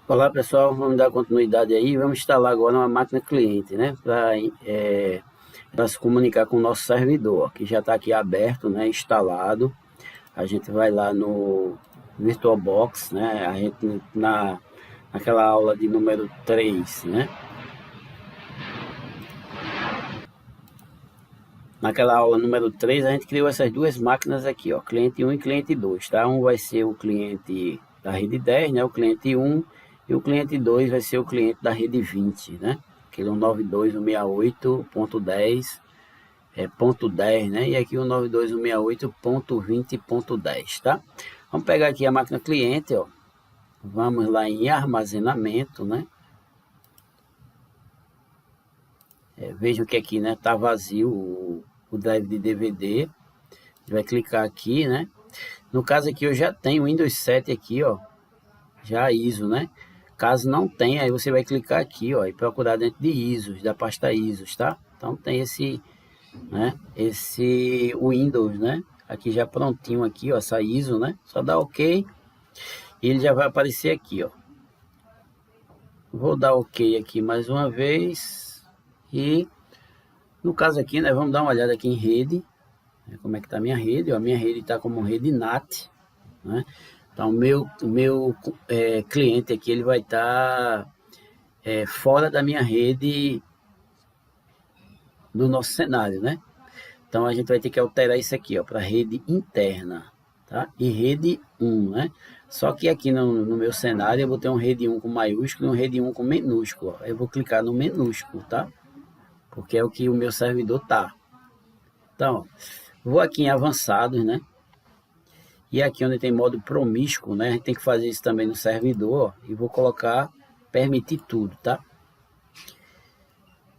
Olá pessoal, vamos dar continuidade aí, vamos instalar agora uma máquina cliente, né, para se comunicar com o nosso servidor, que já está aqui aberto, né, instalado. A gente vai lá no VirtualBox, né, a gente naquela aula de número 3, né, naquela aula número 3 a gente criou essas duas máquinas aqui, ó, cliente 1 e cliente 2, tá? Um vai ser o cliente da rede 10, né, o cliente 1, e o cliente 2 vai ser o cliente da rede 20, né? Aquele 192.168.10 ponto 10, né? E aqui o 192.168.20.10, tá? Vamos pegar aqui a máquina cliente, ó. Vamos lá em armazenamento, né? Vejam que aqui, né, tá vazio o drive de DVD. Vai clicar aqui, né? No caso aqui eu já tenho o Windows 7 aqui, ó, já ISO, né? Caso não tenha, aí você vai clicar aqui, ó, e procurar dentro de ISOs, da pasta ISOs, tá? Então tem esse, né? Esse Windows, né? Aqui já prontinho aqui, ó, essa ISO, né? Só dá OK e ele já vai aparecer aqui, ó. Vou dar OK aqui mais uma vez e no caso aqui, né? Vamos dar uma olhada aqui em rede, né, como é que tá a minha rede, ó. A minha rede está como rede NAT, né? Então, o meu cliente aqui ele vai estar fora da minha rede do nosso cenário, né? Então, a gente vai ter que alterar isso aqui, ó, para rede interna, tá? E rede 1, né? Só que aqui no meu cenário eu vou ter um rede 1 com maiúsculo e um rede 1 com minúsculo. Ó. Eu vou clicar no minúsculo, tá? Porque é o que o meu servidor tá. Então, vou aqui em avançados, né? E aqui onde tem modo promíscuo, né? A gente tem que fazer isso também no servidor. Ó, e vou colocar permitir tudo, tá?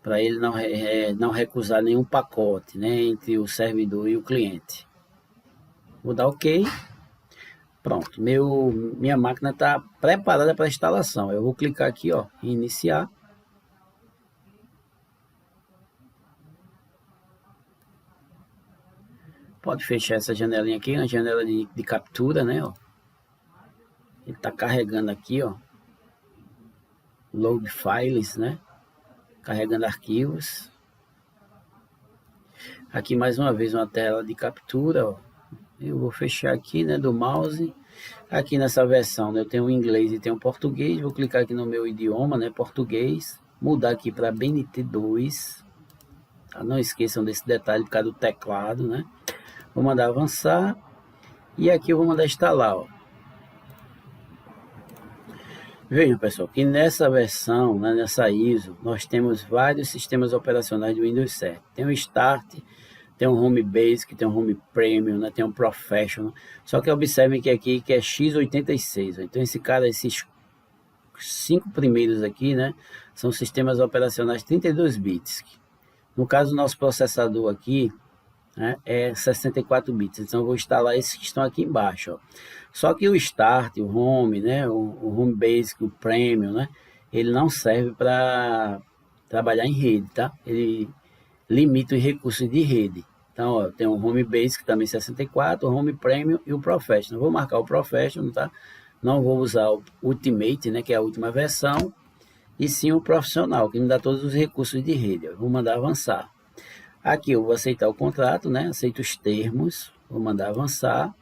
Para ele não recusar nenhum pacote, né? Entre o servidor e o cliente. Vou dar OK. Pronto, minha máquina está preparada para instalação. Eu vou clicar aqui, ó, em iniciar. Pode fechar essa janelinha aqui, uma janela de captura, né? Ó. Ele está carregando aqui, ó, load files, né? Carregando arquivos. Aqui mais uma vez uma tela de captura, ó. Eu vou fechar aqui, né, do mouse. Aqui nessa versão, né, eu tenho o inglês e tenho o português. Vou clicar aqui no meu idioma, né, português. Mudar aqui para BNT2. Tá? Não esqueçam desse detalhe por causa do teclado, né? Vou mandar avançar. E aqui eu vou mandar instalar, ó. Vejam, pessoal, que nessa versão, né, nessa ISO, nós temos vários sistemas operacionais do Windows 7. Tem o Start, tem um Home Basic, tem um Home Premium, né, tem um Professional. Só que observem que aqui que é x86. Então esse cara, esses 5 primeiros aqui, né, são sistemas operacionais 32 bits. No caso do nosso processador aqui, né, é 64 bits. Então eu vou instalar esses que estão aqui embaixo, ó. Só que o Start, o Home, né, o Home Basic, o Premium, né, ele não serve para trabalhar em rede, tá? Ele limita os recursos de rede. Então, ó, tem o Home Basic também 64, o Home Premium e o Professional. Vou marcar o Professional, tá? Não vou usar o Ultimate, né, que é a última versão, e sim o Profissional, que me dá todos os recursos de rede. Eu vou mandar avançar. Aqui eu vou aceitar o contrato, né? Aceito os termos, vou mandar avançar.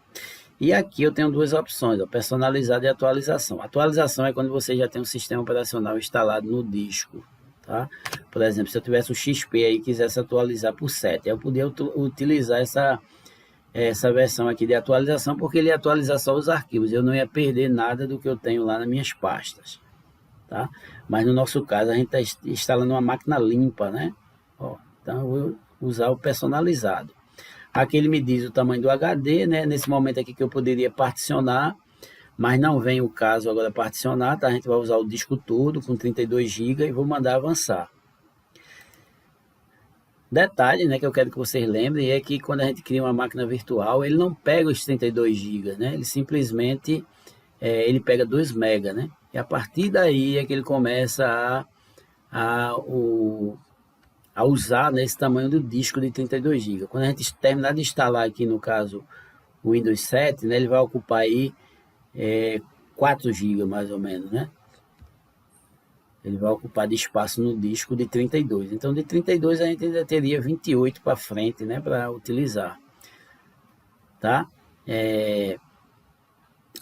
E aqui eu tenho duas opções, ó, personalizada e atualização. Atualização é quando você já tem um sistema operacional instalado no disco, tá? Por exemplo, se eu tivesse o XP aí e quisesse atualizar por 7, eu podia utilizar essa versão aqui de atualização, porque ele ia atualizar só os arquivos, eu não ia perder nada do que eu tenho lá nas minhas pastas, tá? Mas no nosso caso, a gente está instalando uma máquina limpa, né? Ó, então eu vou usar o personalizado. Aqui ele me diz o tamanho do HD, né? Nesse momento aqui que eu poderia particionar, mas não vem o caso agora particionar, tá? A gente vai usar o disco todo com 32 GB e vou mandar avançar. Detalhe, né, que eu quero que vocês lembrem é que quando a gente cria uma máquina virtual, ele não pega os 32 GB, né? Ele simplesmente ele pega 2 MB, né? E a partir daí é que ele começa a usar, né, esse tamanho do disco de 32 GB. Quando a gente terminar de instalar aqui, no caso, o Windows 7, né, ele vai ocupar aí 4 GB mais ou menos, né? Ele vai ocupar de espaço no disco de 32. Então, de 32 a gente ainda teria 28 para frente, né, para utilizar. Tá?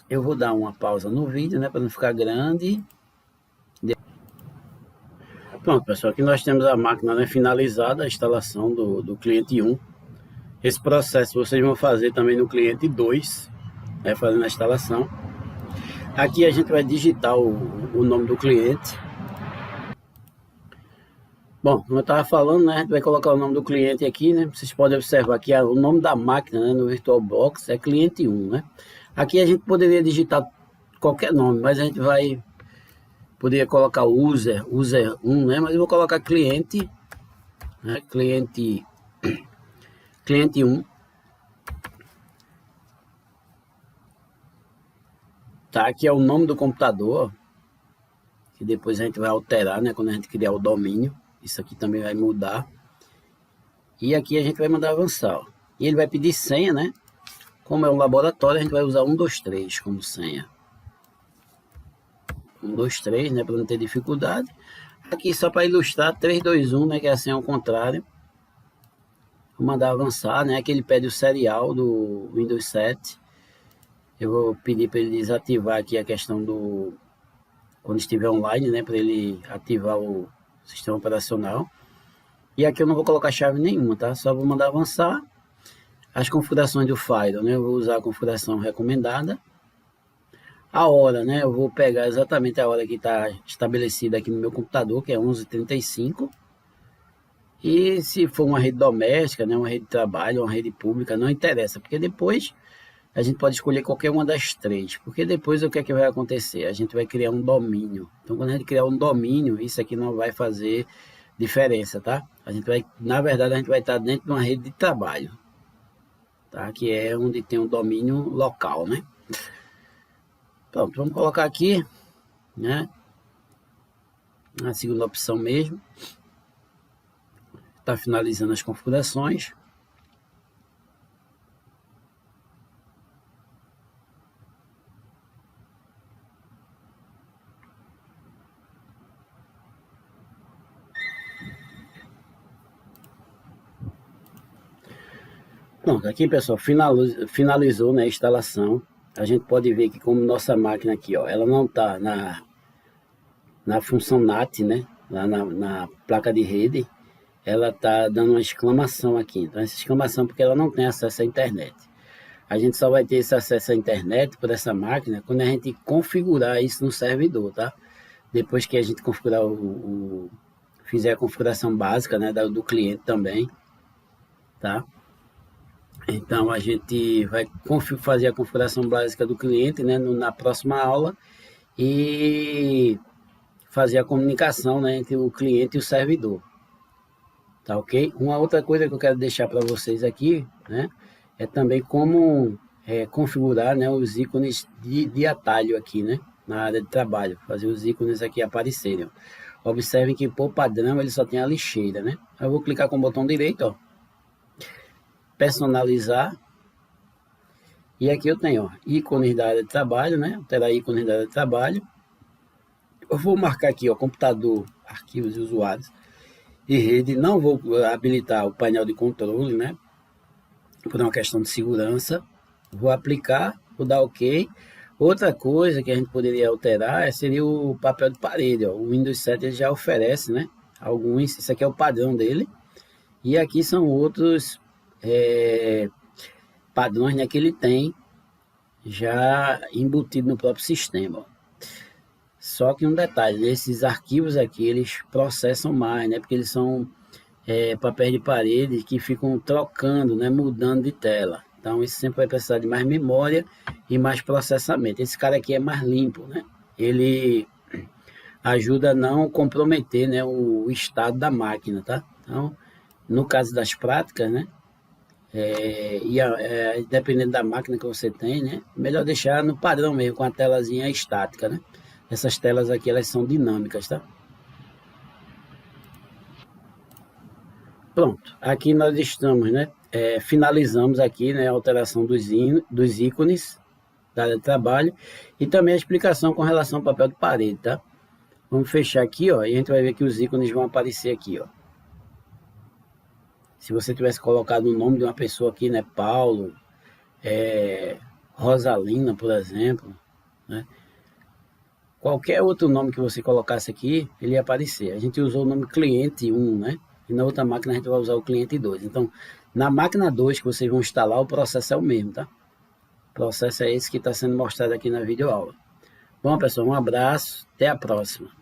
Eu vou dar uma pausa no vídeo, né, para não ficar grande. Pronto, pessoal, aqui nós temos a máquina, né, finalizada, a instalação do cliente 1. Esse processo vocês vão fazer também no cliente 2, né, fazendo a instalação. Aqui a gente vai digitar o nome do cliente. Bom, como eu estava falando, né, a gente vai colocar o nome do cliente aqui, né? Vocês podem observar que o nome da máquina, né, no VirtualBox é cliente 1, né? Aqui a gente poderia digitar qualquer nome, mas a gente poderia colocar user 1, né? Mas eu vou colocar cliente, né? Cliente 1. Tá, aqui é o nome do computador, que depois a gente vai alterar, né, quando a gente criar o domínio. Isso aqui também vai mudar. E aqui a gente vai mandar avançar, ó. E ele vai pedir senha, né? Como é um laboratório, a gente vai usar 123 como senha. 123, né, para não ter dificuldade. Aqui só para ilustrar, 321, né, que é a senha ao contrário. Vou mandar avançar, né? Aqui ele pede o serial do Windows 7. Eu vou pedir para ele desativar aqui a questão do... quando estiver online, né? Para ele ativar o sistema operacional. E aqui eu não vou colocar chave nenhuma, tá? Só vou mandar avançar. As configurações do Firewall, né? Eu vou usar a configuração recomendada. A hora, né? Eu vou pegar exatamente a hora que está estabelecida aqui no meu computador, que é 11h35. E se for uma rede doméstica, né? Uma rede de trabalho, uma rede pública, não interessa, porque depois a gente pode escolher qualquer uma das três, porque depois o que é que vai acontecer? A gente vai criar um domínio. Então, quando a gente criar um domínio, isso aqui não vai fazer diferença, tá? A gente vai, na verdade, a gente vai estar dentro de uma rede de trabalho, tá? Que é onde tem um domínio local, né? Pronto, vamos colocar aqui, né? A segunda opção mesmo. Está finalizando as configurações. Pronto, aqui pessoal, finalizou, né, a instalação. A gente pode ver que como nossa máquina aqui, ó, ela não está na função NAT, né, lá na placa de rede, ela está dando uma exclamação aqui. Então essa exclamação porque ela não tem acesso à internet. A gente só vai ter esse acesso à internet por essa máquina quando a gente configurar isso no servidor, tá? Depois que a gente configurar fizer a configuração básica, né, do cliente também, tá? Então a gente vai fazer a configuração básica do cliente, né, na próxima aula e fazer a comunicação, né, entre o cliente e o servidor. Tá ok? Uma outra coisa que eu quero deixar para vocês aqui, né, é também como configurar, né, os ícones de atalho aqui, né, na área de trabalho, fazer os ícones aqui aparecerem. Ó. Observem que por padrão ele só tem a lixeira, né? Eu vou clicar com o botão direito, ó, personalizar, e aqui eu tenho, ó, ícones da área de trabalho, né? Terá ícones da área de trabalho. Eu vou marcar aqui, ó, computador, arquivos e usuários e rede. Não vou habilitar o painel de controle, né? Por uma questão de segurança. Vou aplicar, vou dar OK. Outra coisa que a gente poderia alterar seria o papel de parede, ó. O Windows 7 ele já oferece, né? Alguns, isso aqui é o padrão dele. E aqui são outros padrões, né, que ele tem já embutido no próprio sistema. Só que um detalhe, esses arquivos aqui, eles processam mais, né, porque eles são papéis de parede que ficam trocando, né, mudando de tela. Então, isso sempre vai precisar de mais memória e mais processamento. Esse cara aqui é mais limpo, né? Ele ajuda a não comprometer, né, o estado da máquina, tá? Então, no caso das práticas, né, dependendo da máquina que você tem, né, melhor deixar no padrão mesmo, com a telazinha estática, né? Essas telas aqui, elas são dinâmicas, tá? Pronto, aqui nós estamos, né, finalizamos aqui, né, a alteração dos ícones da área de trabalho e também a explicação com relação ao papel de parede, tá? Vamos fechar aqui, ó, e a gente vai ver que os ícones vão aparecer aqui, ó. Se você tivesse colocado o nome de uma pessoa aqui, né, Paulo, Rosalina, por exemplo, né? Qualquer outro nome que você colocasse aqui, ele ia aparecer. A gente usou o nome cliente 1, né? E na outra máquina a gente vai usar o cliente 2. Então, na máquina 2 que vocês vão instalar, o processo é o mesmo, tá? O processo é esse que está sendo mostrado aqui na videoaula. Bom, pessoal, um abraço, até a próxima.